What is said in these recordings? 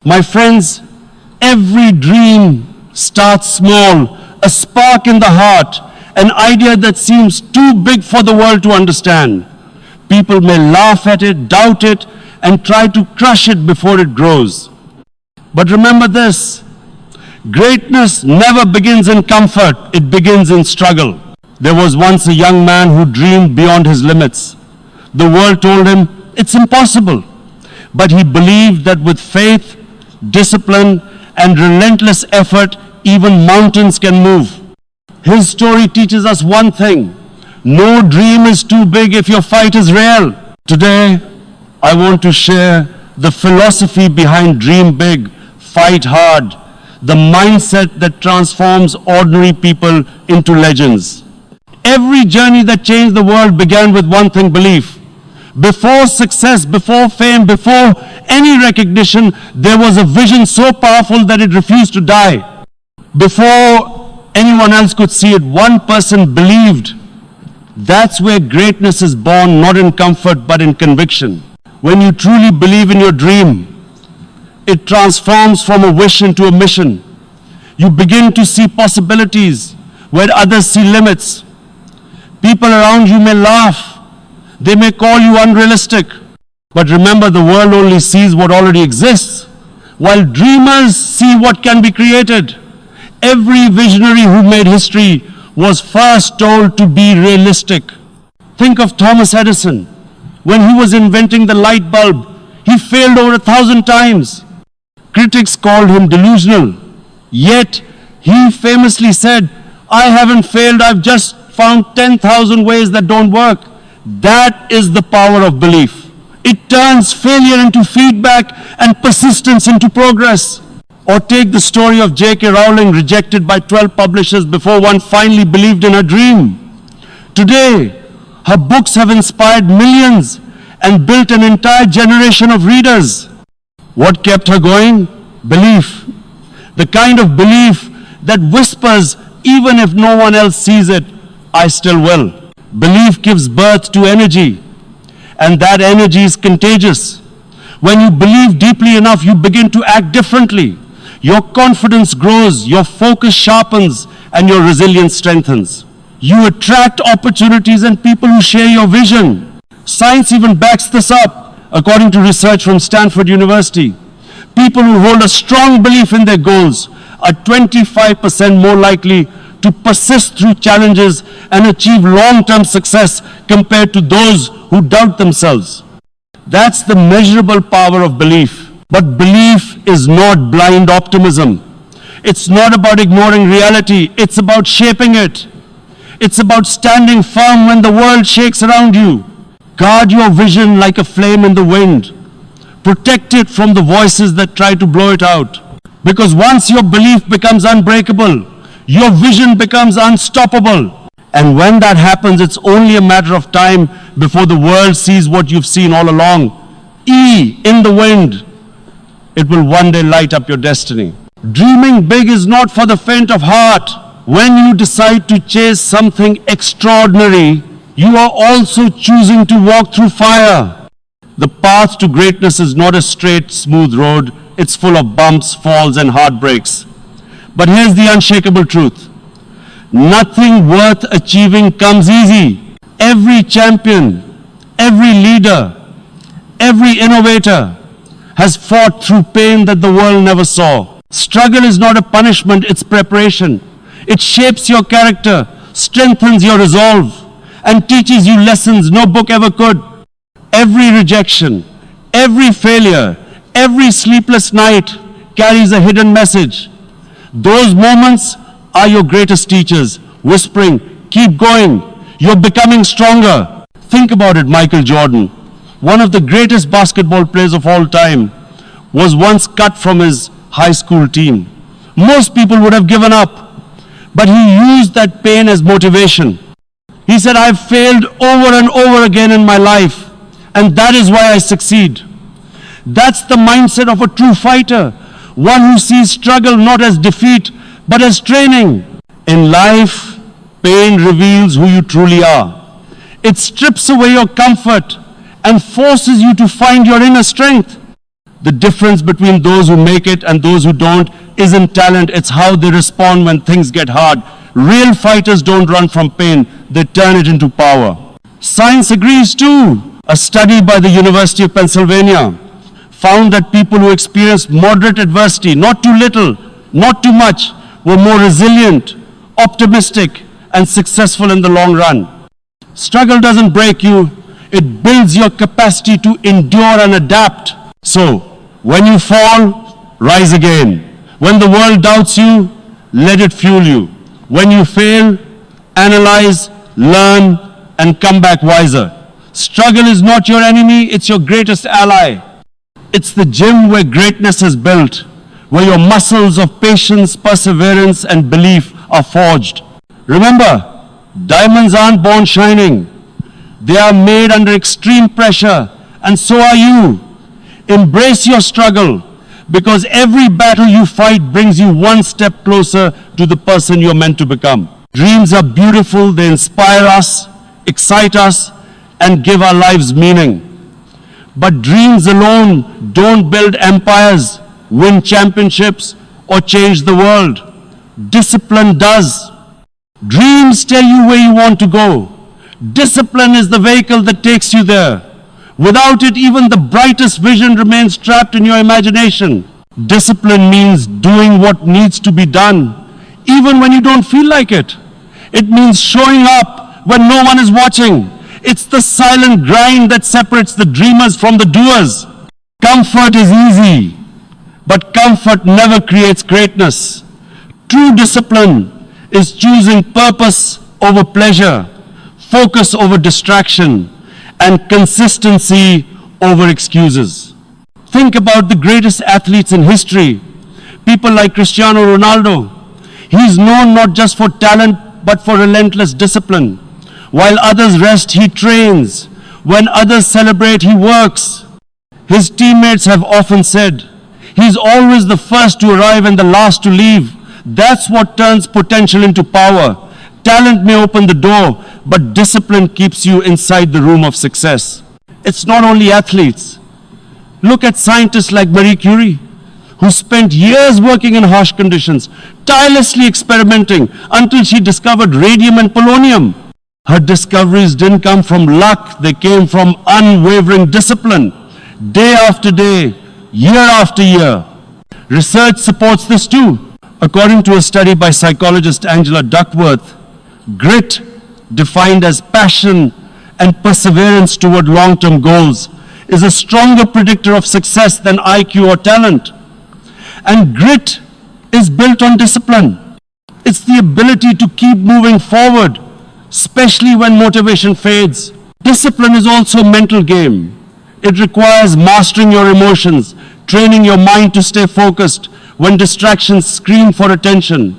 My friends, every dream starts small, a spark in the heart, an idea that seems too big for the world to understand. People may laugh at it, doubt it, and try to crush it before it grows. But remember this, greatness never begins in comfort, it begins in struggle. There was once a young man who dreamed beyond his limits. The world told him it's impossible, but he believed that with faith, discipline, and relentless effort, even mountains can move. His story teaches us one thing: no dream is too big if your fight is real. Today, I want to share the philosophy behind dream big, fight hard, the mindset that transforms ordinary people into legends. Every journey that changed the world began with one thing: belief. Before success, before fame, before any recognition, there was a vision so powerful that it refused to die. Before anyone else could see it, one person believed. That's where greatness is born, not in comfort, but in conviction. When you truly believe in your dream, it transforms from a wish into a mission. You begin to see possibilities where others see limits. People around you may laugh. They may call you unrealistic. But remember, the world only sees what already exists, while dreamers see what can be created. Every visionary who made history was first told to be realistic. Think of Thomas Edison. When he was inventing the light bulb, he failed over 1,000 times. Critics called him delusional. Yet, he famously said, "I haven't failed, I've just found 10,000 ways that don't work." That is the power of belief. It turns failure into feedback and persistence into progress. Or take the story of J.K. Rowling, rejected by 12 publishers before one finally believed in her dream. Today, her books have inspired millions and built an entire generation of readers. What kept her going? Belief. The kind of belief that whispers, even if no one else sees it, "I still will." Belief gives birth to energy, and that energy is contagious. When you believe deeply enough, you begin to act differently. Your confidence grows, your focus sharpens, and your resilience strengthens. You attract opportunities and people who share your vision. Science even backs this up, according to research from Stanford University. People who hold a strong belief in their goals are 25% more likely to persist through challenges and achieve long-term success compared to those who doubt themselves. That's the measurable power of belief. But belief is not blind optimism. It's not about ignoring reality. It's about shaping it. It's about standing firm when the world shakes around you. Guard your vision like a flame in the wind. Protect it from the voices that try to blow it out. Because once your belief becomes unbreakable, your vision becomes unstoppable. And when that happens, it's only a matter of time before the world sees what you've seen all along. In the wind. It will one day light up your destiny. Dreaming big is not for the faint of heart. When you decide to chase something extraordinary, you are also choosing to walk through fire. The path to greatness is not a straight, smooth road. It's full of bumps, falls, and heartbreaks. But here's the unshakable truth. Nothing worth achieving comes easy. Every champion, every leader, every innovator has fought through pain that the world never saw. Struggle is not a punishment, it's preparation. It shapes your character, strengthens your resolve, and teaches you lessons no book ever could. Every rejection, every failure, every sleepless night carries a hidden message. Those moments are your greatest teachers, whispering, "Keep going, you're becoming stronger." Think about it. Michael Jordan, one of the greatest basketball players of all time, was once cut from his high school team. Most people would have given up, but he used that pain as motivation. He said, "I've failed over and over again in my life, and that is why I succeed." That's the mindset of a true fighter, one who sees struggle not as defeat, but as training. In life, pain reveals who you truly are. It strips away your comfort and forces you to find your inner strength. The difference between those who make it and those who don't isn't talent, it's how they respond when things get hard. Real fighters don't run from pain, they turn it into power. Science agrees too. A study by the University of Pennsylvania found that people who experienced moderate adversity, not too little, not too much, were more resilient, optimistic, and successful in the long run. Struggle doesn't break you, it builds your capacity to endure and adapt. So, when you fall, rise again. When the world doubts you, let it fuel you. When you fail, analyze, learn, and come back wiser. Struggle is not your enemy, it's your greatest ally. It's the gym where greatness is built, where your muscles of patience, perseverance, and belief are forged. Remember, diamonds aren't born shining. They are made under extreme pressure, and so are you. Embrace your struggle, because every battle you fight brings you one step closer to the person you're meant to become. Dreams are beautiful, they inspire us, excite us, and give our lives meaning. But dreams alone don't build empires, win championships, or change the world. Discipline does. Dreams tell you where you want to go. Discipline is the vehicle that takes you there. Without it, even the brightest vision remains trapped in your imagination. Discipline means doing what needs to be done, even when you don't feel like it. It means showing up when no one is watching. It's the silent grind that separates the dreamers from the doers. Comfort is easy, but comfort never creates greatness. True discipline is choosing purpose over pleasure, focus over distraction, and consistency over excuses. Think about the greatest athletes in history, people like Cristiano Ronaldo. He's known not just for talent, but for relentless discipline. While others rest, he trains. When others celebrate, he works. His teammates have often said, he's always the first to arrive and the last to leave. That's what turns potential into power. Talent may open the door, but discipline keeps you inside the room of success. It's not only athletes. Look at scientists like Marie Curie, who spent years working in harsh conditions, tirelessly experimenting until she discovered radium and polonium. Her discoveries didn't come from luck, they came from unwavering discipline, day after day, year after year. Research supports this too. According to a study by psychologist Angela Duckworth, grit, defined as passion and perseverance toward long-term goals, is a stronger predictor of success than IQ or talent. And grit is built on discipline. It's the ability to keep moving forward, especially when motivation fades. Discipline is also a mental game. It requires mastering your emotions, training your mind to stay focused when distractions scream for attention.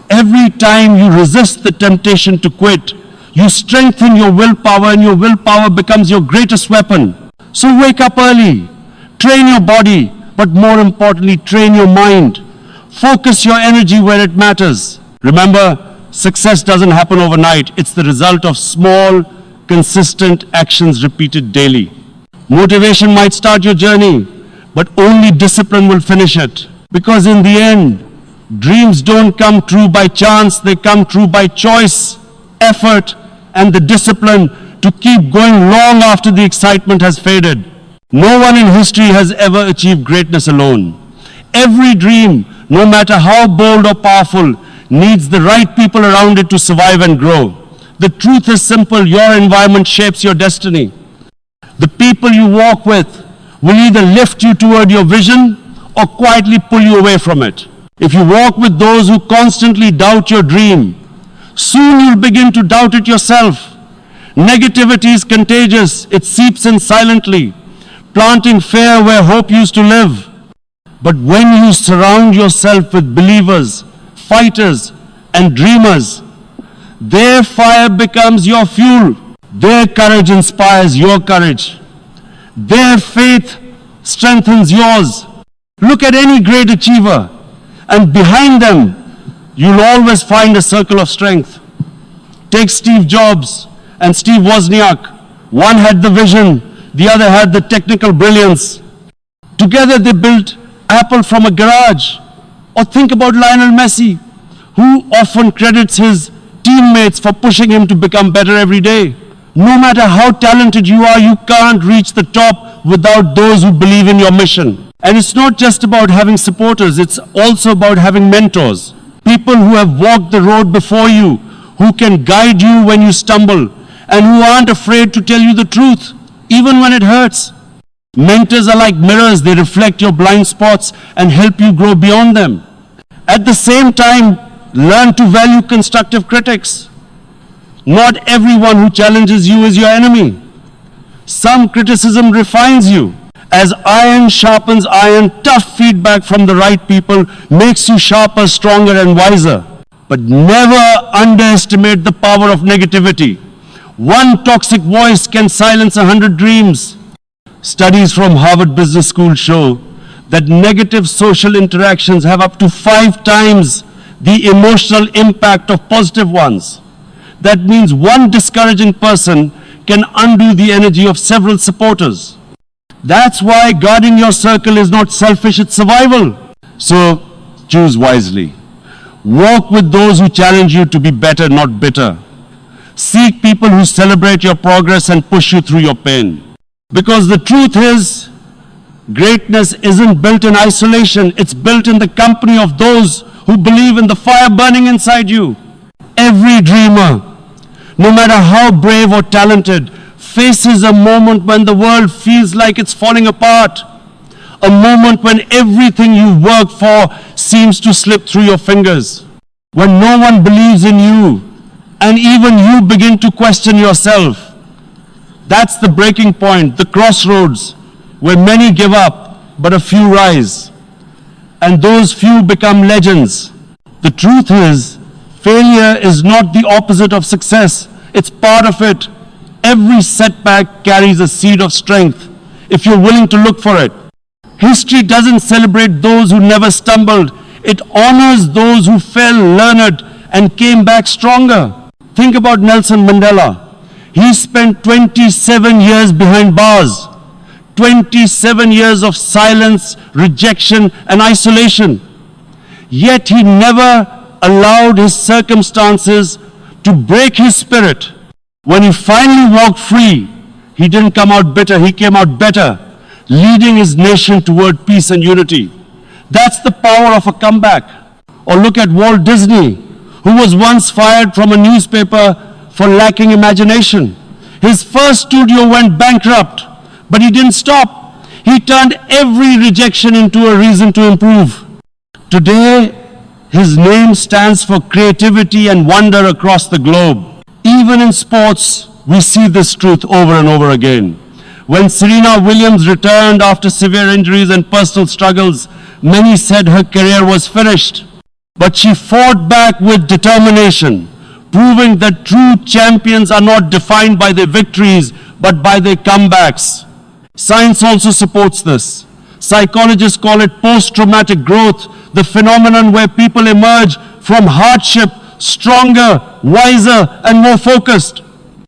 Every time you resist the temptation to quit, you strengthen your willpower, and your willpower becomes your greatest weapon. So wake up early, train your body, but more importantly, train your mind. Focus your energy where it matters. Remember, success doesn't happen overnight. It's the result of small, consistent actions repeated daily. Motivation might start your journey, but only discipline will finish it. Because in the end, dreams don't come true by chance, they come true by choice, effort, and the discipline to keep going long after the excitement has faded. No one in history has ever achieved greatness alone. Every dream, no matter how bold or powerful, needs the right people around it to survive and grow. The truth is simple, your environment shapes your destiny. The people you walk with will either lift you toward your vision or quietly pull you away from it. If you walk with those who constantly doubt your dream, soon you'll begin to doubt it yourself. Negativity is contagious. It seeps in silently, planting fear where hope used to live. But when you surround yourself with believers, fighters, and dreamers, their fire becomes your fuel. Their courage inspires your courage. Their faith strengthens yours. Look at any great achiever, and behind them, you'll always find a circle of strength. Take Steve Jobs and Steve Wozniak. One had the vision, the other had the technical brilliance. Together they built Apple from a garage. Or think about Lionel Messi, who often credits his teammates for pushing him to become better every day. No matter how talented you are, you can't reach the top without those who believe in your mission. And it's not just about having supporters, it's also about having mentors. People who have walked the road before you, who can guide you when you stumble, and who aren't afraid to tell you the truth, even when it hurts. Mentors are like mirrors, they reflect your blind spots and help you grow beyond them. At the same time, learn to value constructive critics. Not everyone who challenges you is your enemy. Some criticism refines you. As iron sharpens iron, tough feedback from the right people makes you sharper, stronger, and wiser. But never underestimate the power of negativity. One toxic voice can silence 100 dreams. Studies from Harvard Business School show that negative social interactions have up to 5 times the emotional impact of positive ones. That means one discouraging person can undo the energy of several supporters. That's why guarding your circle is not selfish, it's survival. So choose wisely. Walk with those who challenge you to be better, not bitter. Seek people who celebrate your progress and push you through your pain. Because the truth is, greatness isn't built in isolation, it's built in the company of those who believe in the fire burning inside you. Every dreamer, no matter how brave or talented, faces a moment when the world feels like it's falling apart. A moment when everything you work for seems to slip through your fingers. When no one believes in you, and even you begin to question yourself. That's the breaking point, the crossroads, where many give up, but a few rise. And those few become legends. The truth is, failure is not the opposite of success. It's part of it. Every setback carries a seed of strength, if you're willing to look for it. History doesn't celebrate those who never stumbled. It honors those who fell, learned, and came back stronger. Think about Nelson Mandela. He spent 27 years behind bars. 27 years of silence, rejection, and isolation. Yet he never allowed his circumstances to break his spirit. When he finally walked free, he didn't come out bitter, he came out better, leading his nation toward peace and unity. That's the power of a comeback. Or look at Walt Disney, who was once fired from a newspaper for lacking imagination. His first studio went bankrupt, but he didn't stop. He turned every rejection into a reason to improve. Today, his name stands for creativity and wonder across the globe. Even in sports, we see this truth over and over again. When Serena Williams returned after severe injuries and personal struggles, many said her career was finished. But she fought back with determination, proving that true champions are not defined by their victories, but by their comebacks. Science also supports this. Psychologists call it post-traumatic growth, the phenomenon where people emerge from hardship stronger, wiser, and more focused.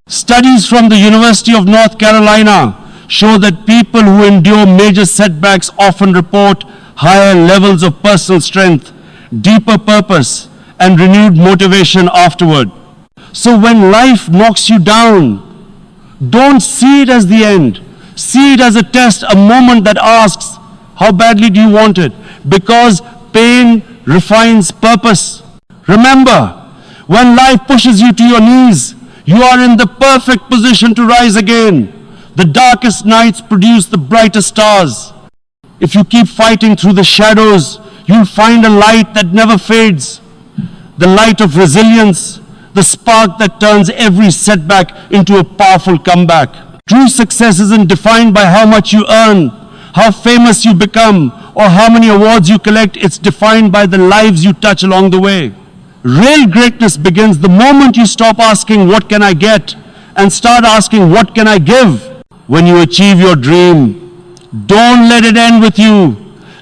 Studies from the University of North Carolina show that people who endure major setbacks often report higher levels of personal strength, deeper purpose, and renewed motivation afterward. So when life knocks you down, don't see it as the end. See it as a test, a moment that asks, how badly do you want it? Because pain refines purpose. Remember, when life pushes you to your knees, you are in the perfect position to rise again. The darkest nights produce the brightest stars. If you keep fighting through the shadows, you'll find a light that never fades. The light of resilience, the spark that turns every setback into a powerful comeback. True success isn't defined by how much you earn, how famous you become, or how many awards you collect. It's defined by the lives you touch along the way. Real greatness begins the moment you stop asking, what can I get? And start asking, what can I give? When you achieve your dream, don't let it end with you.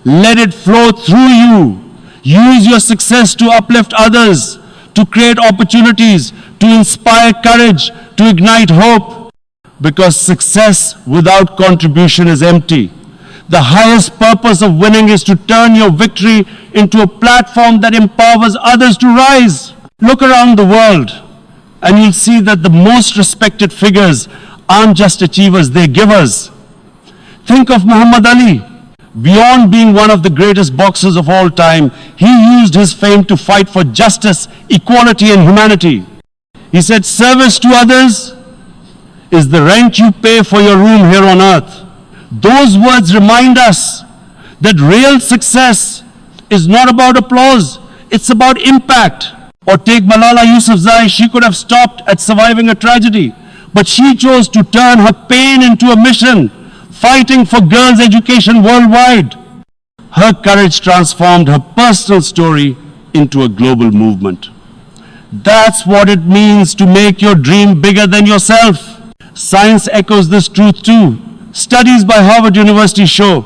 Let it flow through you. Use your success to uplift others, to create opportunities, to inspire courage, to ignite hope. Because success without contribution is empty. The highest purpose of winning is to turn your victory into a platform that empowers others to rise. Look around the world and you'll see that the most respected figures aren't just achievers, they're givers. Think of Muhammad Ali. Beyond being one of the greatest boxers of all time, he used his fame to fight for justice, equality, and humanity. He said, service to others is the rent you pay for your room here on earth. Those words remind us that real success is not about applause, it's about impact. Or take Malala Yousafzai, she could have stopped at surviving a tragedy, but she chose to turn her pain into a mission, fighting for girls' education worldwide. Her courage transformed her personal story into a global movement. That's what it means to make your dream bigger than yourself. Science echoes this truth too. Studies by Harvard University show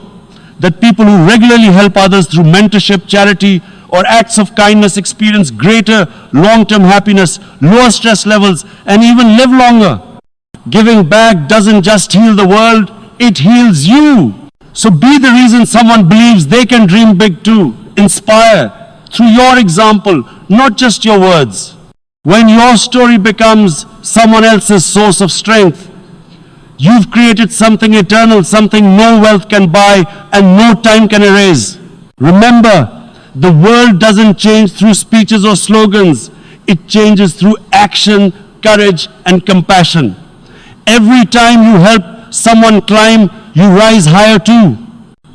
that people who regularly help others through mentorship, charity, or acts of kindness experience greater long-term happiness, lower stress levels, and even live longer. Giving back doesn't just heal the world, it heals you. So be the reason someone believes they can dream big too. Inspire through your example, not just your words. When your story becomes someone else's source of strength, you've created something eternal, something no wealth can buy and no time can erase. Remember, the world doesn't change through speeches or slogans. It changes through action, courage, and compassion. Every time you help someone climb, you rise higher too.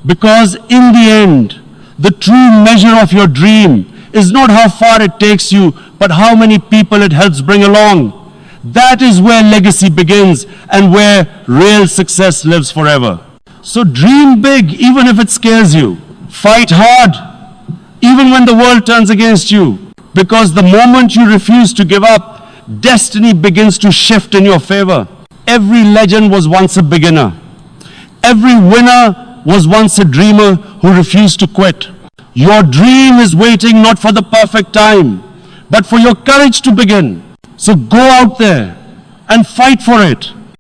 Because in the end, the true measure of your dream is not how far it takes you, but how many people it helps bring along. That is where legacy begins and where real success lives forever. So dream big, even if it scares you. Fight hard, even when the world turns against you. Because the moment you refuse to give up, destiny begins to shift in your favor. Every legend was once a beginner. Every winner was once a dreamer who refused to quit. Your dream is waiting not for the perfect time, but for your courage to begin. So go out there and fight for it.